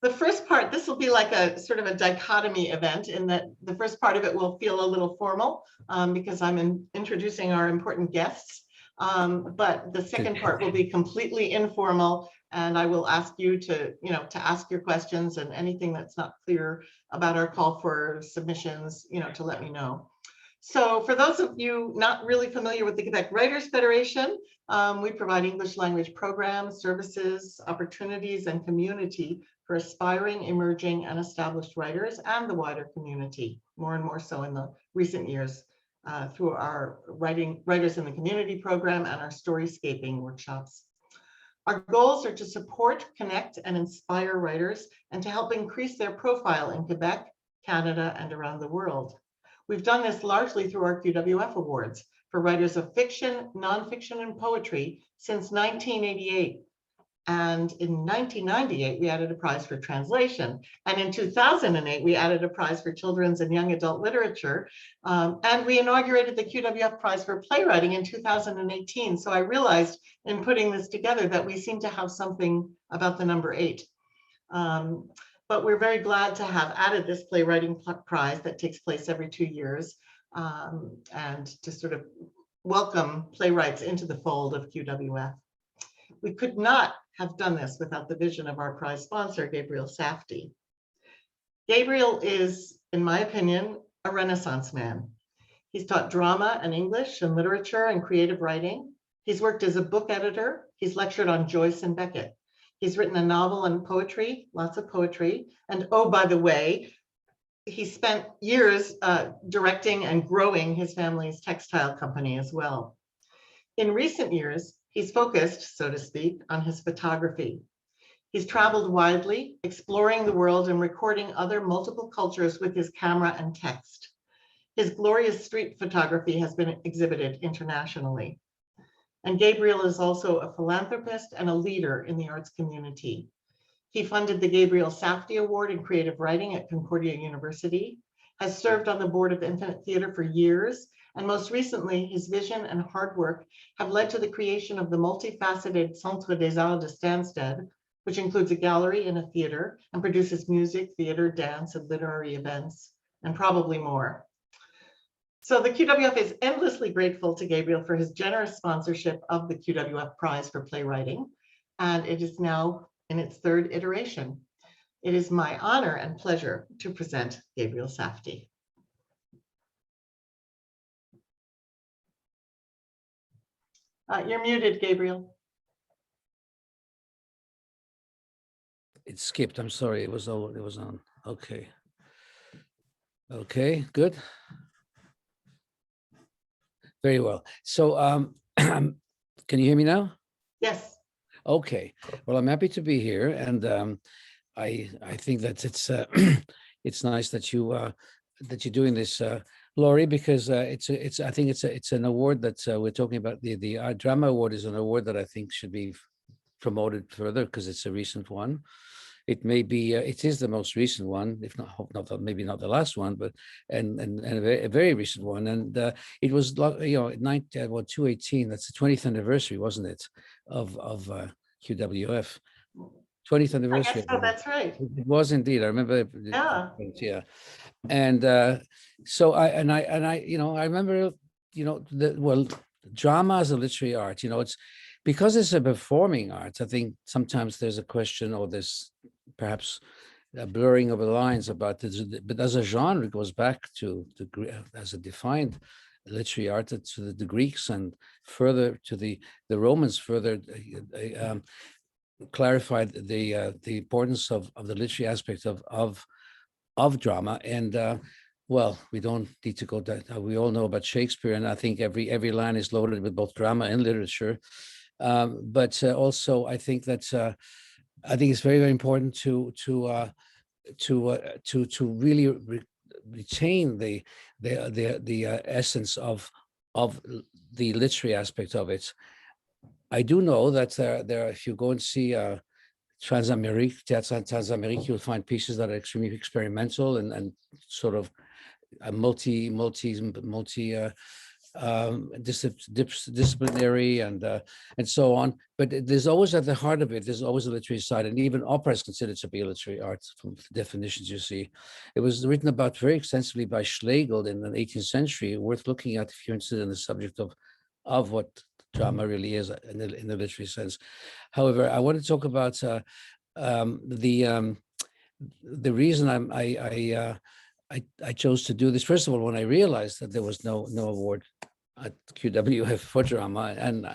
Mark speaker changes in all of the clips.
Speaker 1: The first part, this will be like a sort of a dichotomy event in that the first part of it will feel a little formal because I'm introducing our important guests. But the second part will be completely informal, and I will ask you to, to ask your questions and anything that's not clear about our call for submissions, to let me know. So for those of you not really familiar with the Quebec Writers Federation, we provide English language programs, services, opportunities, and community for aspiring, emerging, and established writers and the wider community, more and more so in the recent years through our Writers in the Community program and our Storyscaping workshops. Our goals are to support, connect, and inspire writers and to help increase their profile in Quebec, Canada, and around the world. We've done this largely through our QWF Awards for writers of fiction, nonfiction, and poetry since 1988. And in 1998, we added a prize for translation. And in 2008, we added a prize for children's and young adult literature. And we inaugurated the QWF Prize for Playwriting in 2018. So I realized in putting this together that we seem to have something about the number 8. But we're very glad to have added this playwriting prize that takes place every 2 years and to sort of welcome playwrights into the fold of QWF. We could not have done this without the vision of our prize sponsor, Gabriel Safdie. Gabriel is, in my opinion, a Renaissance man. He's taught drama and English and literature and creative writing. He's worked as a book editor. He's lectured on Joyce and Beckett. He's written a novel and poetry, lots of poetry. And oh, by the way, he spent years directing and growing his family's textile company as well. In recent years, he's focused, so to speak, on his photography. He's traveled widely, exploring the world and recording other multiple cultures with his camera and text. His glorious street photography has been exhibited internationally. And Gabriel is also a philanthropist and a leader in the arts community. He funded the Gabriel Safdie Award in Creative Writing at Concordia University, has served on the board of Infinite Theatre for years, and most recently, his vision and hard work have led to the creation of the multifaceted Centre des Arts de Stansted, which includes a gallery and a theater and produces music, theater, dance, and literary events, and probably more. So the QWF is endlessly grateful to Gabriel for his generous sponsorship of the QWF Prize for Playwriting, and it is now in its 3rd iteration. It is my honor and pleasure to present Gabriel Safdie. You're muted, Gabriel.
Speaker 2: It skipped. I'm sorry. It was on. Okay. Okay, good. Very well. So can you hear me now?
Speaker 1: Yes.
Speaker 2: Okay. Well, I'm happy to be here, and I think that it's nice that you're doing this, Laurie, because I think it's an award that we're talking about. The Drama Award is an award that I think should be promoted further because it's a recent one. It may be, it is the most recent one, if not, maybe not the last one, but and a very recent one. And it was, 218. That's the 20th anniversary, wasn't it, of QWF? 20th anniversary.
Speaker 1: I guess so, that's right.
Speaker 2: It was indeed. I remember.
Speaker 1: Yeah.
Speaker 2: Yeah. And so I remember, drama as a literary art. It's because it's a performing art. I think sometimes there's a question, or there's perhaps a blurring of the lines about this. But as a genre, it goes back to as a defined literary art to the Greeks, and further to the Romans. Further clarified the importance of the literary aspect of drama. And well, we don't need to go that. We all know about Shakespeare, and I think every line is loaded with both drama and literature. But also, I think that I think it's very, very important to really retain the essence of the literary aspect of it. I do know that there, if you go and see Transamérique, you'll find pieces that are extremely experimental and sort of multi disciplinary and so on. But there's always at the heart of it, there's always a literary side, and even opera is considered to be a literary art from the definitions you see. It was written about very extensively by Schlegel in the 18th century, worth looking at if you're interested in the subject of what drama really is in the literary sense. However, I want to talk about the reason I chose to do this. First of all, when I realized that there was no award at QWF for drama, and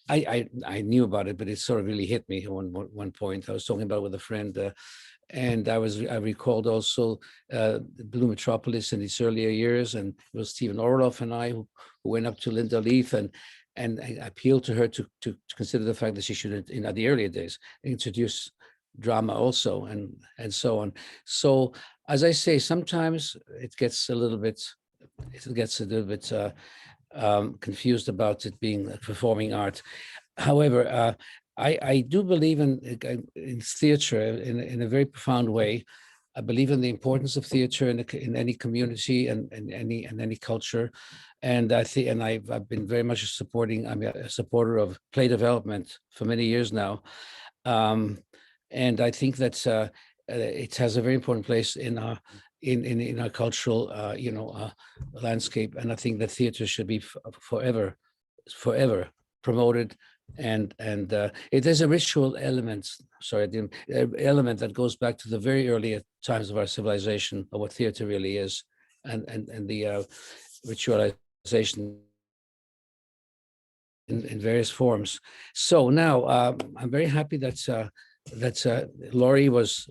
Speaker 2: I knew about it, but it sort of really hit me at one point. I was talking about it with a friend, and I recalled also Blue Metropolis in its earlier years, and it was Stephen Orloff and I who went up to Linda Leith and I appealed to her to consider the fact that she should, in the earlier days, introduce drama also and so on. So as I say, sometimes it gets a little bit confused about it being a performing art. However, I do believe in theater in a very profound way. I believe in the importance of theater in any community and any culture, and I've been very much I'm a supporter of play development for many years now, and I think that it has a very important place in our cultural landscape, and I think that theater should be forever promoted. And it is a ritual element. Element that goes back to the very early times of our civilization, of what theater really is, and the ritualization in various forms. So now I'm very happy that Laurie was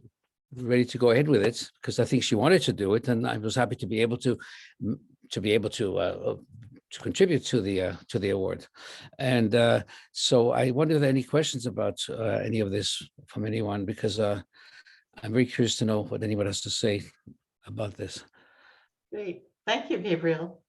Speaker 2: ready to go ahead with it, because I think she wanted to do it, and I was happy to be able to contribute to the award. And so I wonder if there are any questions about any of this from anyone, because I'm very curious to know what anyone has to say about this.
Speaker 1: Great. Thank you, Gabriel.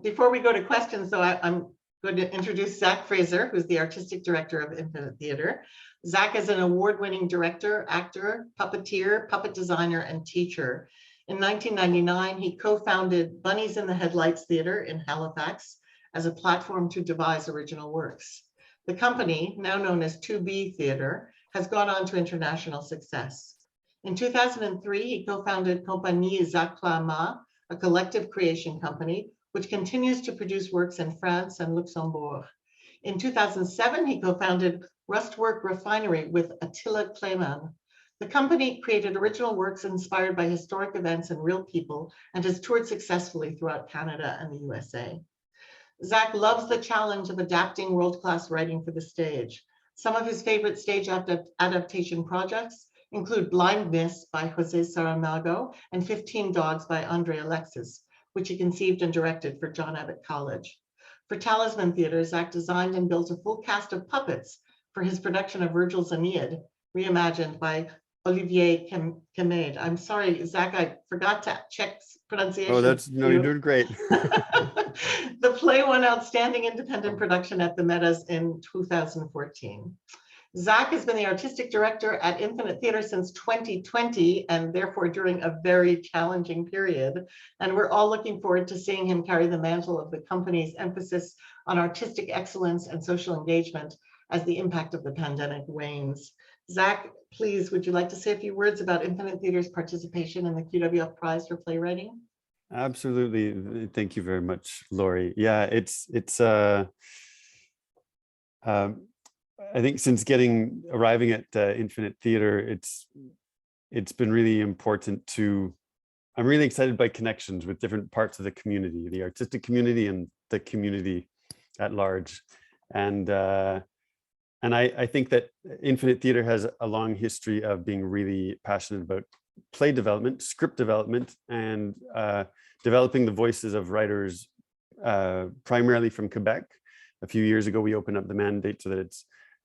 Speaker 1: Before we go to questions, though, I'm going to introduce Zach Fraser, who's the artistic director of Infinite Theatre. Zach is an award-winning director, actor, puppeteer, puppet designer, and teacher. In 1999, he co-founded Bunnies in the Headlights Theatre in Halifax as a platform to devise original works. The company, now known as 2B Theatre, has gone on to international success. In 2003, he co-founded Compagnie Zach Clama, a collective creation company, which continues to produce works in France and Luxembourg. In 2007, he co-founded Rustwork Refinery with Attila Kleeman. The company created original works inspired by historic events and real people, and has toured successfully throughout Canada and the USA. Zach loves the challenge of adapting world-class writing for the stage. Some of his favorite stage adaptation projects include Blind Miss by Jose Saramago and 15 Dogs by Andre Alexis, which he conceived and directed for John Abbott College. For Talisman Theatre, Zach designed and built a full cast of puppets for his production of Virgil's Aeneid, reimagined by Olivier Kemade. I'm sorry, Zach, I forgot to check pronunciation.
Speaker 3: Oh, you're doing great.
Speaker 1: The play won Outstanding Independent Production at the Metas in 2014. Zach has been the artistic director at Infinite Theatre since 2020, and therefore during a very challenging period. And we're all looking forward to seeing him carry the mantle of the company's emphasis on artistic excellence and social engagement as the impact of the pandemic wanes. Zach, please, would you like to say a few words about Infinite Theatre's participation in the QWF Prize for Playwriting?
Speaker 3: Absolutely. Thank you very much, Laurie. Yeah, I think since arriving at Infinite Theatre, it's been really important I'm really excited by connections with different parts of the community, the artistic community and the community at large. And I think that Infinite Theatre has a long history of being really passionate about play development, script development, and developing the voices of writers, primarily from Quebec. A few years ago, we opened up the mandate so that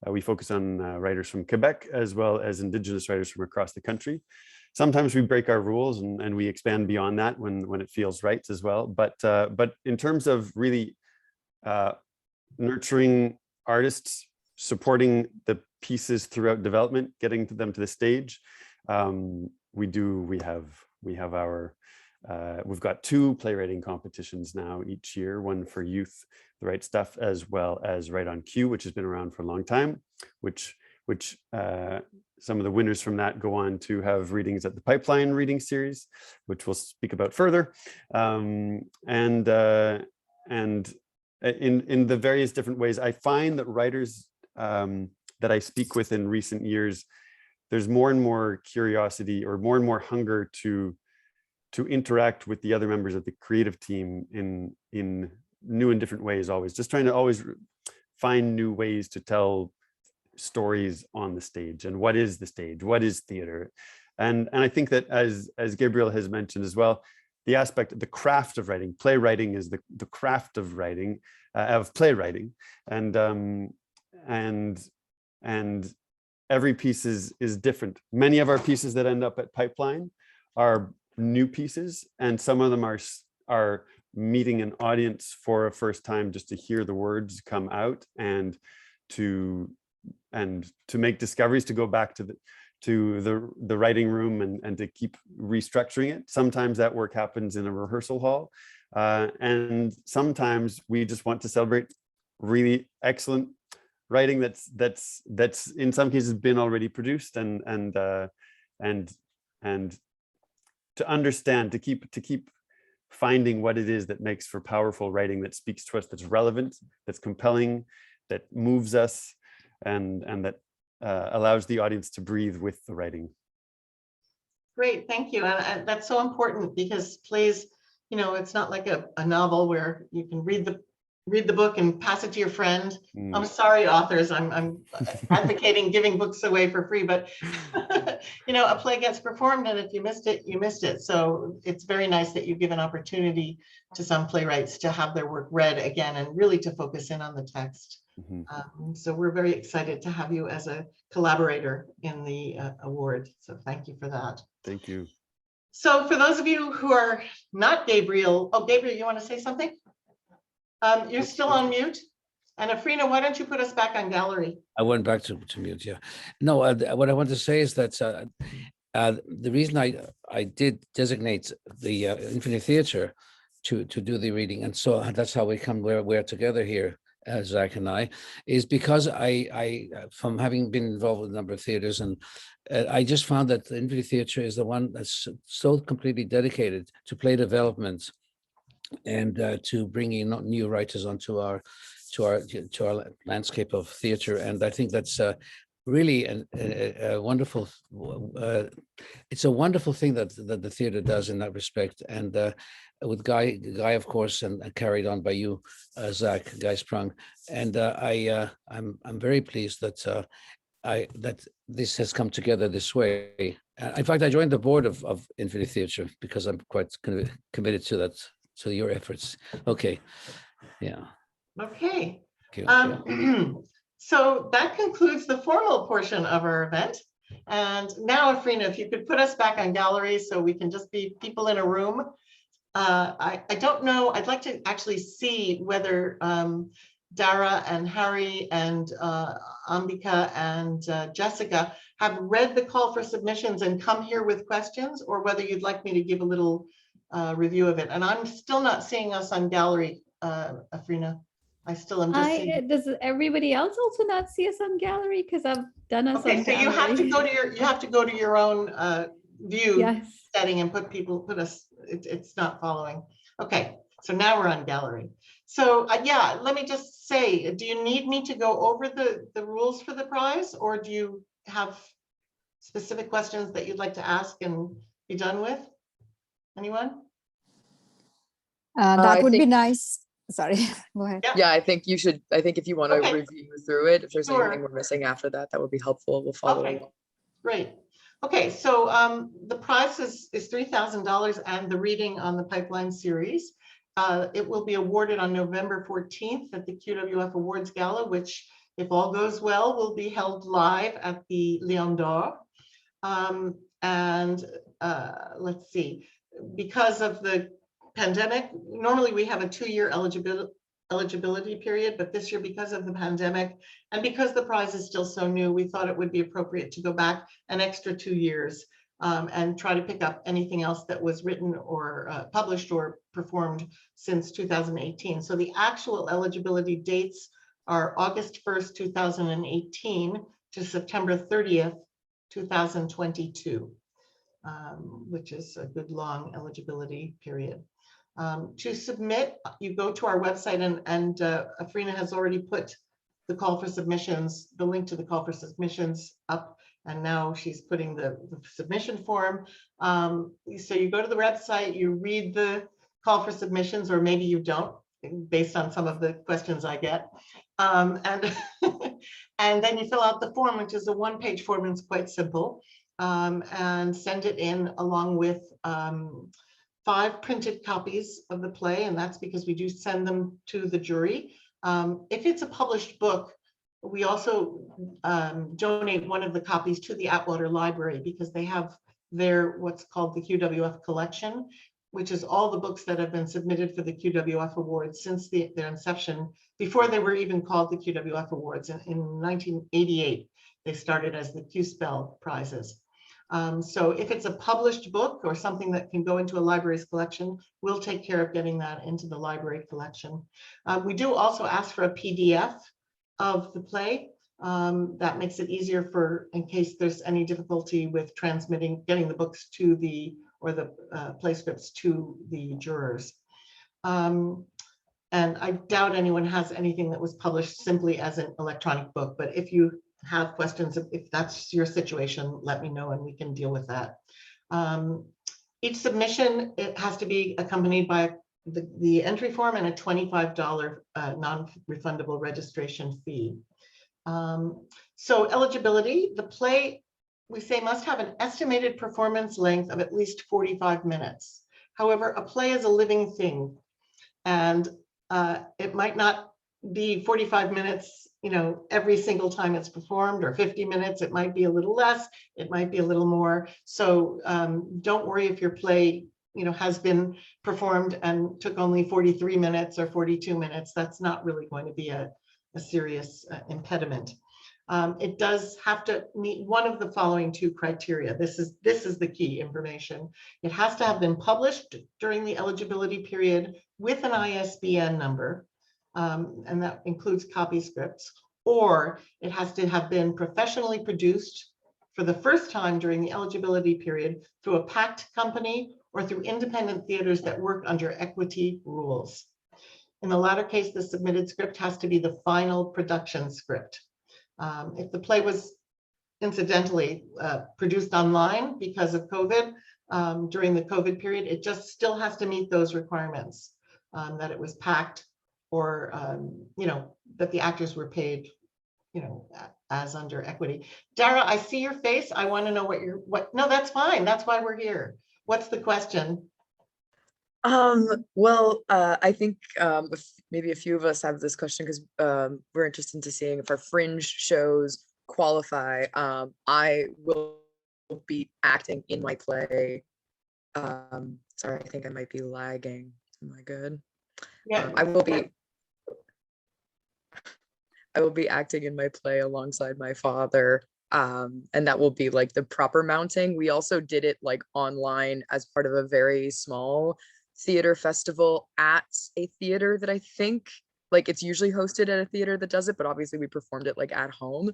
Speaker 3: we focus on writers from Quebec as well as Indigenous writers from across the country. Sometimes we break our rules and we expand beyond that when it feels right as well. But in terms of really nurturing artists, supporting the pieces throughout development, getting them to the stage, we have our we've got 2 playwriting competitions now each year, one for youth, The Right Stuff, as well as Right on Cue, which has been around for a long time, which some of the winners from that go on to have readings at the Pipeline Reading Series, which we'll speak about further. And in the various different ways, I find that writers that I speak with in recent years, there's more and more curiosity or more and more hunger to interact with the other members of the creative team in new and different ways, always just trying to always find new ways to tell stories on the stage. And what is the stage? What is theater? And I think that as Gabriel has mentioned as well, the aspect, the craft of writing, playwriting is the craft of writing, of playwriting. And every piece is different. Many of our pieces that end up at Pipeline are new pieces, and some of them are meeting an audience for a first time, just to hear the words come out and to make discoveries, to go back to the writing room and to keep restructuring it. Sometimes that work happens in a rehearsal hall, and sometimes we just want to celebrate really excellent writing that's in some cases been already produced, and to understand, to keep finding what it is that makes for powerful writing that speaks to us, that's relevant, that's compelling, that moves us, and that allows the audience to breathe with the writing.
Speaker 1: Great, thank you. And that's so important, because plays, it's not like a novel where you can read the book and pass it to your friend. I'm sorry, authors, I'm advocating giving books away for free, but a play gets performed, and if you missed it, you missed it. So it's very nice that you give an opportunity to some playwrights to have their work read again and really to focus in on the text. So we're very excited to have you as a collaborator in the award. So thank you for that.
Speaker 3: Thank you.
Speaker 1: So for those of you who are not Gabriel, Gabriel, you want to say something? You're still on mute. And Afrina, why don't you put us back on gallery?
Speaker 2: I went back to mute, yeah. No, what I want to say is that the reason I did designate the Infinite Theatre to do the reading, and so that's how we come where we're together here, Zach and I, is because I from having been involved with a number of theaters, and I just found that the Infinite Theatre is the one that's so completely dedicated to play development and to bringing new writers onto our landscape of theatre. And I think that's really a wonderful. It's a wonderful thing that the theatre does in that respect. And with Guy, of course, and carried on by you, Zach, Guy Sprung. And I'm very pleased that that this has come together this way. In fact, I joined the board of Infinite Theatre because I'm quite committed to that. To your efforts. Okay. Yeah.
Speaker 1: Okay. So that concludes the formal portion of our event. And now, Afrina, if you could put us back on gallery so we can just be people in a room. I don't know. I'd like to actually see whether Dara and Harry and Ambika and Jessica have read the call for submissions and come here with questions, or whether you'd like me to give a little review of it. And I'm still not seeing us on gallery, Afrina. I still am just seeing.
Speaker 4: Does everybody else also not see us on gallery? Because I've done us on gallery.
Speaker 1: You have to go to your own view setting and put us. It's not following. Okay, so now we're on gallery. So yeah, let me just say, do you need me to go over the rules for the prize, or do you have specific questions that you'd like to ask and be done with? Anyone?
Speaker 5: That would be nice. Sorry, go ahead.
Speaker 6: Yeah, I think you should. I think if you want to review through it, if there's anything we're missing after that, that would be helpful. We'll follow along.
Speaker 1: Great. Okay, so the prize is $3,000 and the reading on the Pipeline series. It will be awarded on November 14th at the QWF Awards Gala, which, if all goes well, will be held live at the Lion d'Or. Let's see. Because of the pandemic, normally we have a 2-year eligibility period, but this year, because of the pandemic and because the prize is still so new, we thought it would be appropriate to go back an extra 2 years and try to pick up anything else that was written or published or performed since 2018. So the actual eligibility dates are August 1st, 2018 to September 30th, 2022, which is a good long eligibility period. To submit, you go to our website, and Afrina has already put the call for submissions, the link to the call for submissions up, and now she's putting the submission form. So you go to the website, you read the call for submissions, or maybe you don't, based on some of the questions I get. And, and then you fill out the form, which is a one-page form, and it's quite simple, and send it in along with 5 printed copies of the play, and that's because we do send them to the jury. If it's a published book, we also donate one of the copies to the Atwater Library, because they have their what's called the QWF collection, which is all the books that have been submitted for the QWF Awards since their inception, before they were even called the QWF Awards. In 1988, they started as the QSpell prizes. So if it's a published book or something that can go into a library's collection, we'll take care of getting that into the library collection. We do also ask for a PDF of the play. That makes it easier for, in case there's any difficulty with transmitting, getting the books to the, or the play scripts to the jurors. And I doubt anyone has anything that was published simply as an electronic book, but if you have questions, if that's your situation, let me know and we can deal with that. Each submission, it has to be accompanied by the entry form and a $25 non-refundable registration fee. So eligibility, the play, we say, must have an estimated performance length of at least 45 minutes. However, a play is a living thing, and it might not be 45 minutes, you know, every single time it's performed, or 50 minutes. It might be a little less, it might be a little more. So don't worry if your play, you know, has been performed and took only 43 minutes or 42 minutes. That's not really going to be a serious impediment. It does have to meet one of the following 2 criteria. This is the key information. It has to have been published during the eligibility period with an ISBN number, and that includes copy scripts, or it has to have been professionally produced for the first time during the eligibility period through a packed company or through independent theaters that work under equity rules. In the latter case, the submitted script has to be the final production script. If the play was incidentally produced online because of COVID, during the COVID period, it just still has to meet those requirements, that it was packed, or you know, that the actors were paid, you know, as under equity. Dara, I see your face. I want to know what. No, that's fine. That's why we're here. What's the question?
Speaker 6: Well, I think maybe a few of us have this question because we're interested to seeing if our fringe shows qualify. I will be acting in my play. Sorry, I think I might be lagging. Am I good?
Speaker 1: Yeah.
Speaker 6: I will be acting in my play alongside my father. And that will be like the proper mounting. We also did it like online as part of a very small theater festival at a theater that I think, like, it's usually hosted at a theater that does it, but obviously we performed it like at home.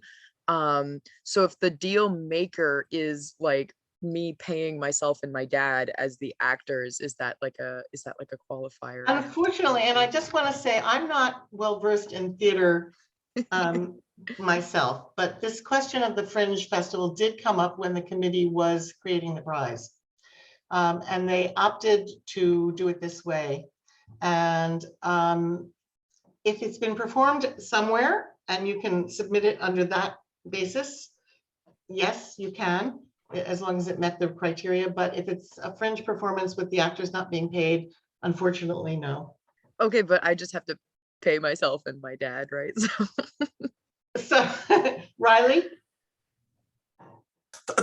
Speaker 6: So if the deal maker is like me paying myself and my dad as the actors, is that like a qualifier?
Speaker 1: Unfortunately, and I just want to say, I'm not well versed in theater myself, but this question of the Fringe Festival did come up when the committee was creating the prize. And they opted to do it this way. And if it's been performed somewhere and you can submit it under that basis, yes, you can, as long as it met the criteria. But if it's a fringe performance with the actors not being paid, unfortunately, no.
Speaker 6: Okay, but I just have to pay myself and my dad, right?
Speaker 1: So, Riley?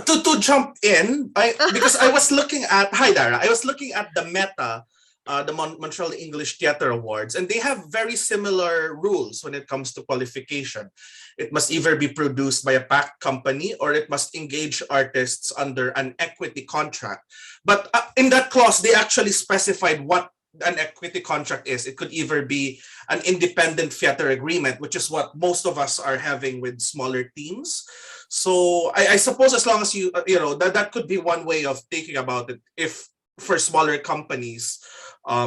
Speaker 7: To jump in, because I was looking at, hi Dara, I was looking at the meta the Montreal English Theatre Awards, and they have very similar rules when it comes to qualification. It must either be produced by a packed company or it must engage artists under an equity contract. But in that clause, they actually specified what an equity contract is. It could either be an independent theater agreement, which is what most of us are having with smaller teams. So I suppose as long as that could be one way of thinking about it. If for smaller companies,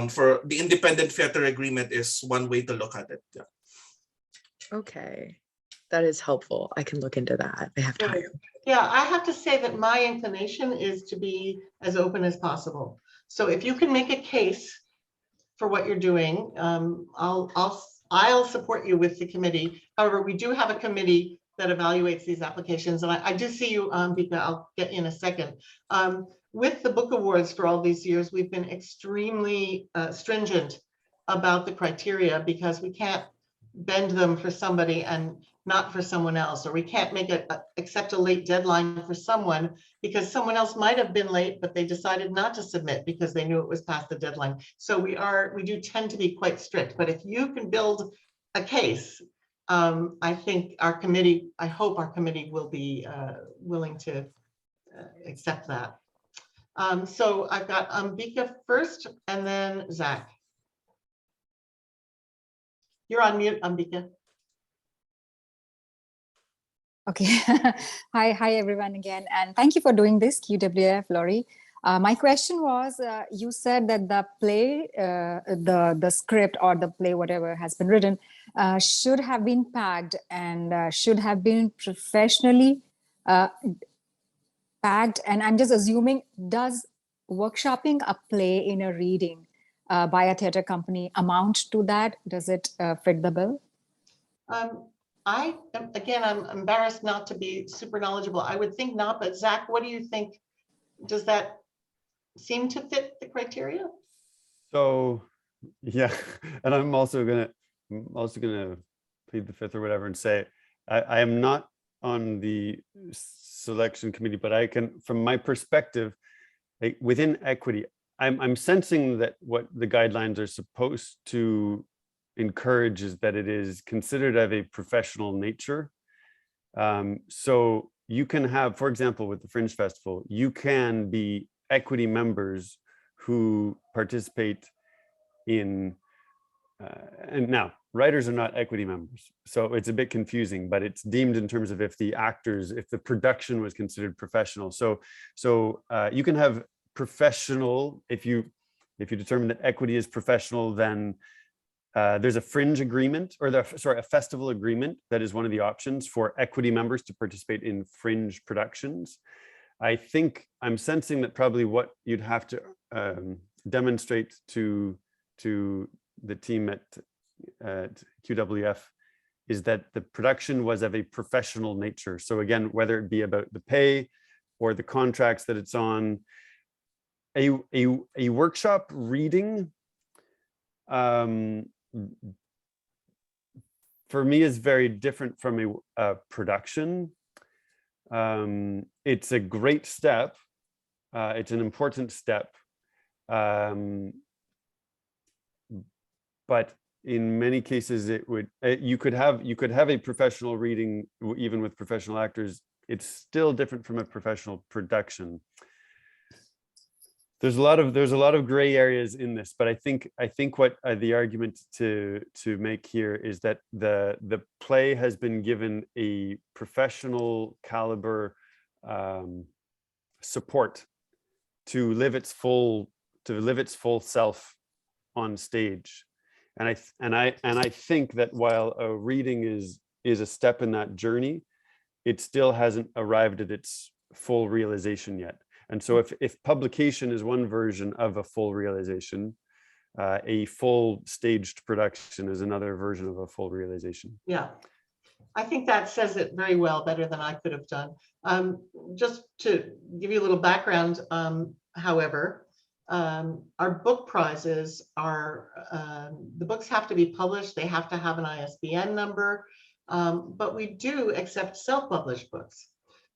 Speaker 7: for the independent theater agreement is one way to look at it. Yeah.
Speaker 6: Okay, that is helpful. I can look into that. I have time.
Speaker 1: Yeah, I have to say that my inclination is to be as open as possible. So if you can make a case for what you're doing, I'll support you with the committee. However, we do have a committee that evaluates these applications, and I do see you, Vika. I'll get you in a second. With the book awards for all these years, we've been extremely stringent about the criteria because we can't bend them for somebody and not for someone else, or we can't accept a late deadline for someone because someone else might have been late, but they decided not to submit because they knew it was past the deadline. So we do tend to be quite strict, but if you can build a case, I think I hope our committee will be willing to accept that. So I've got Ambika first and then Zach. You're on mute, Ambika.
Speaker 5: Okay. Hi everyone again, and thank you for doing this, QWF, Laurie. My question was, you said that the play, the script or the play, whatever has been written, should have been packed and should have been professionally packed. And I'm just assuming, does workshopping a play in a reading by a theater company amount to that? Does it fit the bill?
Speaker 1: I'm embarrassed not to be super knowledgeable. I would think not, but Zach, what do you think? Does that seem to fit the criteria?
Speaker 3: So, yeah, and I'm also gonna plead the fifth or whatever and say I am not on the selection committee, but I can, from my perspective, within equity, I'm sensing that what the guidelines are supposed to encourage is that it is considered of a professional nature. So you can have, for example, with the Fringe Festival, you can be equity members who participate in, and now writers are not equity members, so it's a bit confusing, but it's deemed in terms of if the production was considered professional. So you can have professional, if you determine that equity is professional, then there's a fringe agreement, or a festival agreement that is one of the options for equity members to participate in fringe productions. I think I'm sensing that probably what you'd have to demonstrate to the team at QWF is that the production was of a professional nature. So again, whether it be about the pay or the contracts that it's on, a workshop reading, for me, is very different from a production. It's a great step. It's an important step. But in many cases, you could have a professional reading, even with professional actors. It's still different from a professional production. There's a lot of gray areas in this, but I think what the argument to make here is that the play has been given a professional caliber support to live its full self on stage, and I think that while a reading is a step in that journey, it still hasn't arrived at its full realization yet. And so if publication is one version of a full realization, a full staged production is another version of a full realization.
Speaker 1: Yeah, I think that says it very well, better than I could have done. Just to give you a little background, however, our book prizes are, the books have to be published, they have to have an ISBN number, but we do accept self-published books.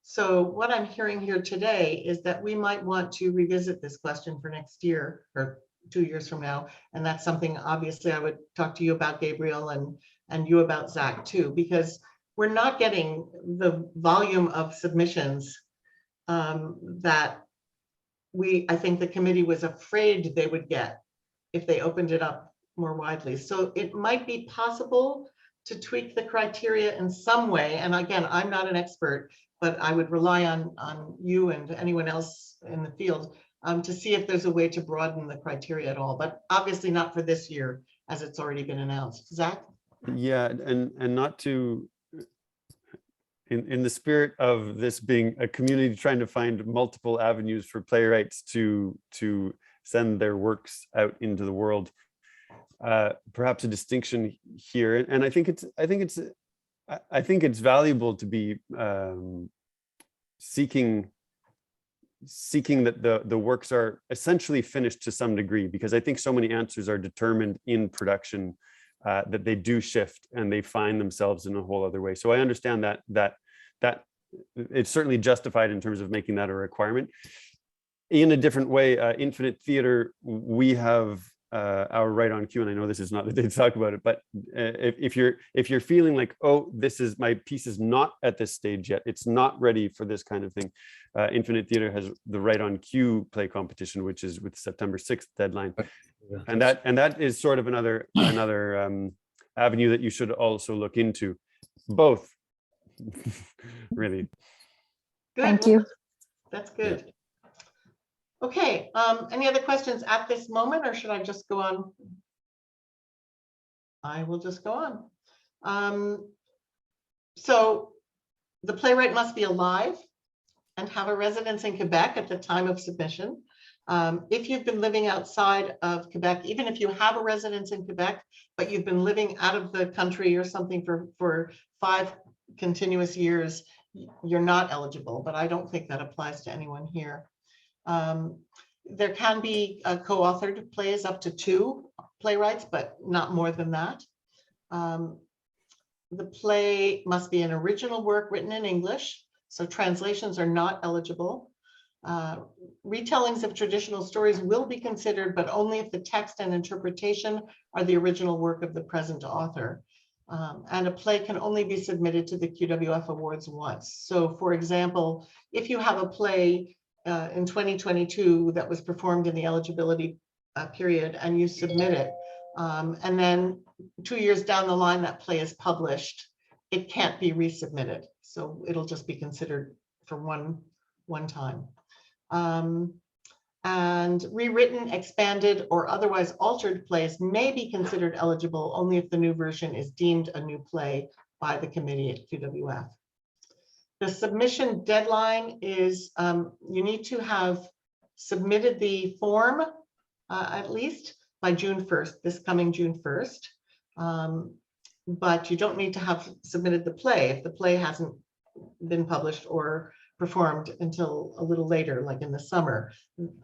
Speaker 1: So what I'm hearing here today is that we might want to revisit this question for next year, or 2 years from now. And that's something obviously I would talk to you about, Gabriel, and you about, Zach, too, because we're not getting the volume of submissions that I think the committee was afraid they would get if they opened it up more widely. So it might be possible to tweak the criteria in some way. And again, I'm not an expert, but I would rely on you and anyone else in the field to see if there's a way to broaden the criteria at all, but obviously not for this year, as it's already been announced. Zach?
Speaker 3: Yeah, and not to, in the spirit of this being a community trying to find multiple avenues for playwrights to send their works out into the world, perhaps a distinction here, and I think it's valuable to be seeking that the works are essentially finished to some degree, because I think so many answers are determined in production that they do shift and they find themselves in a whole other way. So I understand that it's certainly justified in terms of making that a requirement. In a different way, Infinite Theater, we have our right on cue, and I know this is not the day to talk about it, but if you're feeling like, oh, my piece is not at this stage yet, it's not ready for this kind of thing, Infinite Theater has the right on cue play competition, which is with September 6th deadline, and that is sort of another avenue that you should also look into, both. Really.
Speaker 1: Good.
Speaker 5: Thank you.
Speaker 1: That's good. Okay, any other questions at this moment, or should I just go on? I will just go on. So the playwright must be alive and have a residence in Quebec at the time of submission. If you've been living outside of Quebec, even if you have a residence in Quebec, but you've been living out of the country or something for 5 continuous years, you're not eligible, but I don't think that applies to anyone here. There can be co-authored plays up to 2 playwrights, but not more than that. The play must be an original work written in English, so translations are not eligible. Retellings of traditional stories will be considered, but only if the text and interpretation are the original work of the present author. And a play can only be submitted to the QWF Awards once. So for example, if you have a play in 2022 that was performed in the eligibility period and you submit it, and then 2 years down the line that play is published, it can't be resubmitted. So it'll just be considered for one time. And rewritten, expanded, or otherwise altered plays may be considered eligible only if the new version is deemed a new play by the committee at QWF. The submission deadline is, you need to have submitted the form at least by June 1st, this coming June 1st. But you don't need to have submitted the play if the play hasn't been published or performed until a little later, like in the summer.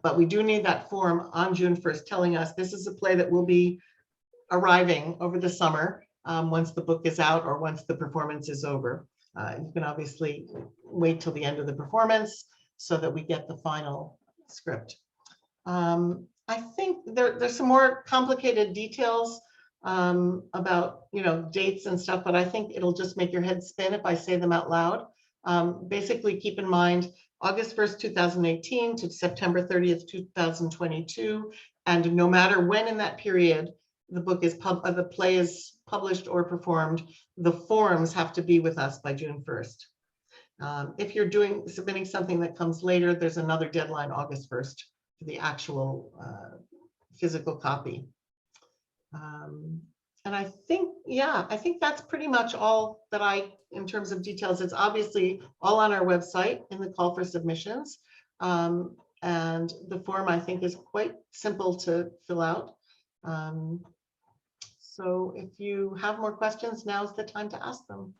Speaker 1: But we do need that form on June 1st telling us this is a play that will be arriving over the summer once the book is out or once the performance is over. You can obviously wait till the end of the performance so that we get the final script. I think there's some more complicated details about dates and stuff, but I think it'll just make your head spin if I say them out loud. Basically, keep in mind August 1st, 2018 to September 30th, 2022, and no matter when in that period the play is published or performed, the forms have to be with us by June 1st. If you're submitting something that comes later, there's another deadline, August 1st, for the actual physical copy. And I think that's pretty much all that in terms of details. It's obviously all on our website in the call for submissions. And the form, I think, is quite simple to fill out. So if you have more questions, now's the time to ask them.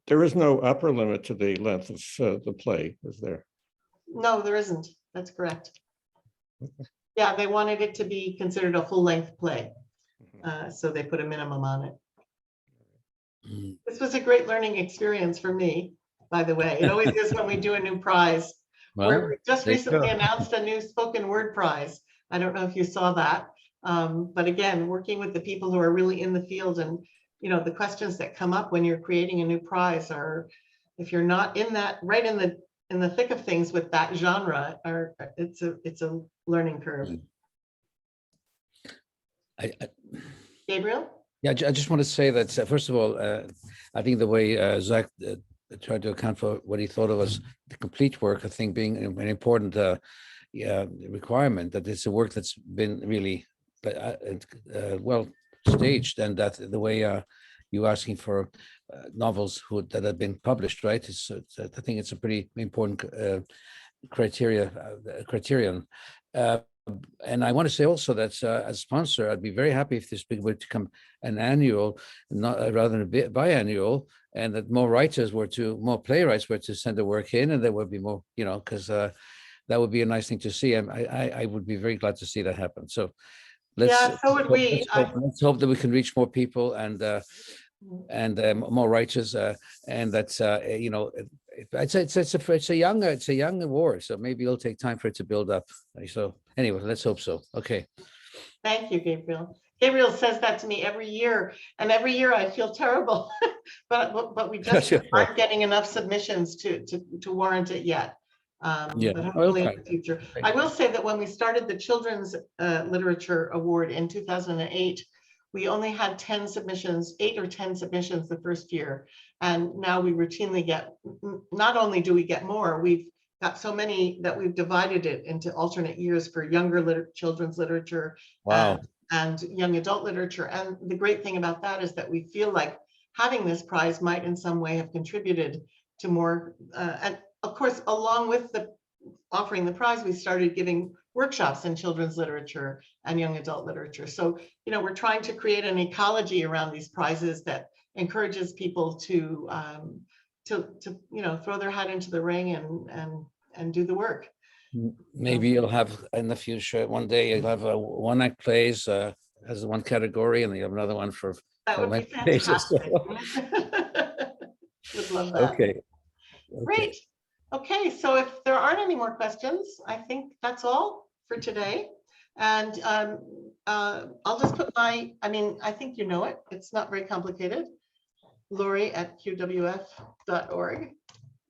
Speaker 8: There is no upper limit to the length of the play, is there?
Speaker 1: No, there isn't. That's correct. Okay. Yeah, they wanted it to be considered a full-length play, so they put a minimum on it. This was a great learning experience for me, by the way. It always is when we do a new prize.
Speaker 2: Well,
Speaker 1: we just
Speaker 2: there you
Speaker 1: recently
Speaker 2: go.
Speaker 1: announced a new spoken word prize. I don't know if you saw that. But again, working with the people who are really in the field, and the questions that come up when you're creating a new prize are, if you're not in that right in the thick of things with that genre, it's a learning curve. Gabriel?
Speaker 2: Yeah, I just want to say that, first of all, I think the way Zach tried to account for what he thought of as the complete work, I think being an important requirement, that it's a work that's been really well staged, and that the way you asking for novels that have been published, right? I think it's a pretty important criterion. And I want to say also that as a sponsor, I'd be very happy if this were to become an annual, not rather than a biannual, and that more playwrights were to send their work in, and there would be more, because that would be a nice thing to see. And I would be very glad to see that happen. So
Speaker 1: Yeah, so would we.
Speaker 2: Let's hope that we can reach more people and more writers, and that's it's a young award, so maybe it'll take time for it to build up. So anyway, let's hope so. Okay.
Speaker 1: Thank you, Gabriel. Gabriel says that to me every year, and every year I feel terrible, but we just aren't getting enough submissions to warrant it yet.
Speaker 2: Yeah,
Speaker 1: but hopefully
Speaker 2: okay.
Speaker 1: in the future. I will say that when we started the Children's Literature Award in 2008, we only had 10 submissions, 8 or 10 submissions the first year. And now we routinely get, not only do we get more, we've got so many that we've divided it into alternate years for younger children's literature.
Speaker 2: Wow.
Speaker 1: And young adult literature. And the great thing about that is that we feel like having this prize might in some way have contributed to more, and of course, along with offering the prize, we started giving workshops in children's literature and young adult literature. So, we're trying to create an ecology around these prizes that encourages people to throw their hat into the ring and do the work.
Speaker 2: Maybe you'll have in the future, one day you'll have a one-act plays as one category, and you have another one for
Speaker 1: that would be fantastic. Would love that.
Speaker 2: Okay.
Speaker 1: Great. Okay, so if there aren't any more questions, I think that's all for today. And I'll just put I think you know it. It's not very complicated. Lori at QWF.org.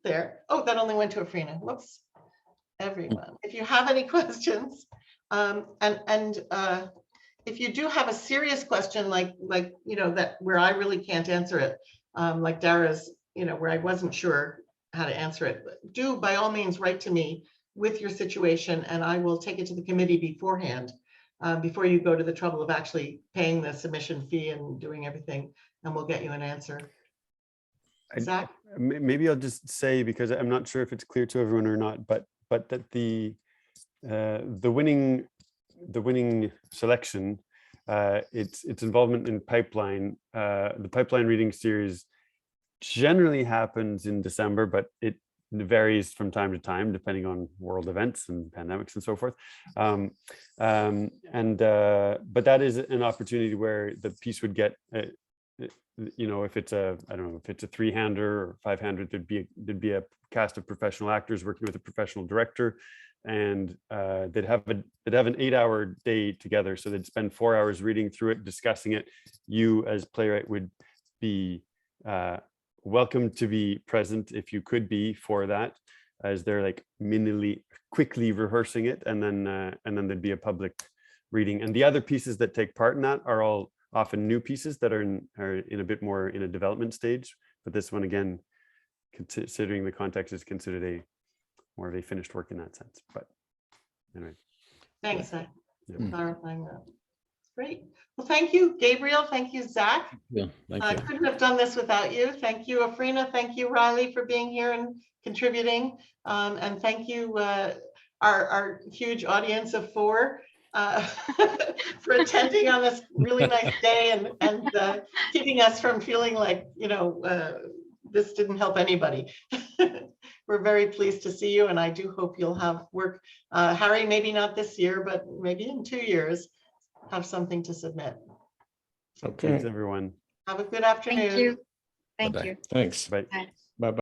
Speaker 1: There. Oh, that only went to Afrina. Whoops. Everyone, if you have any questions, and if you do have a serious question, like that where I really can't answer it, like Dara's, where I wasn't sure how to answer it, do by all means write to me with your situation, and I will take it to the committee beforehand, before you go to the trouble of actually paying the submission fee and doing everything, and we'll get you an answer. Zach?
Speaker 3: Maybe I'll just say, because I'm not sure if it's clear to everyone or not, but that the winning selection, its involvement in pipeline, the pipeline reading series generally happens in December, but it varies from time to time depending on world events and pandemics and so forth. But that is an opportunity where the piece would get if it's a, I don't know, if it's a 3-hander or 5-hander, there'd be a cast of professional actors working with a professional director, and they'd have an 8-hour day together. So they'd spend 4 hours reading through it, discussing it. You as playwright would be welcome to be present if you could be for that, as they're like quickly rehearsing it, and then there'd be a public reading. And the other pieces that take part in that are all often new pieces that are in a bit more in a development stage, but this one, again, considering the context, is considered more of a finished work in that sense. But anyway,
Speaker 1: thanks for clarifying that. Great. Well, thank you, Gabriel. Thank you, Zach.
Speaker 2: Yeah, thank you.
Speaker 1: I couldn't have done this without you. Thank you, Afrina. Thank you, Riley, for being here and contributing. And thank you, our huge audience of 4. For attending on this really nice day and keeping us from feeling like this didn't help anybody. We're very pleased to see you, and I do hope you'll have work, Harry, maybe not this year, but maybe in 2 years, have something to submit.
Speaker 8: Okay.
Speaker 3: Thanks everyone.
Speaker 1: Have a good afternoon.
Speaker 4: Thank you. Thank
Speaker 2: Bye-bye.
Speaker 4: you.
Speaker 8: Thanks.
Speaker 3: Bye.
Speaker 4: Bye.
Speaker 8: Bye-bye.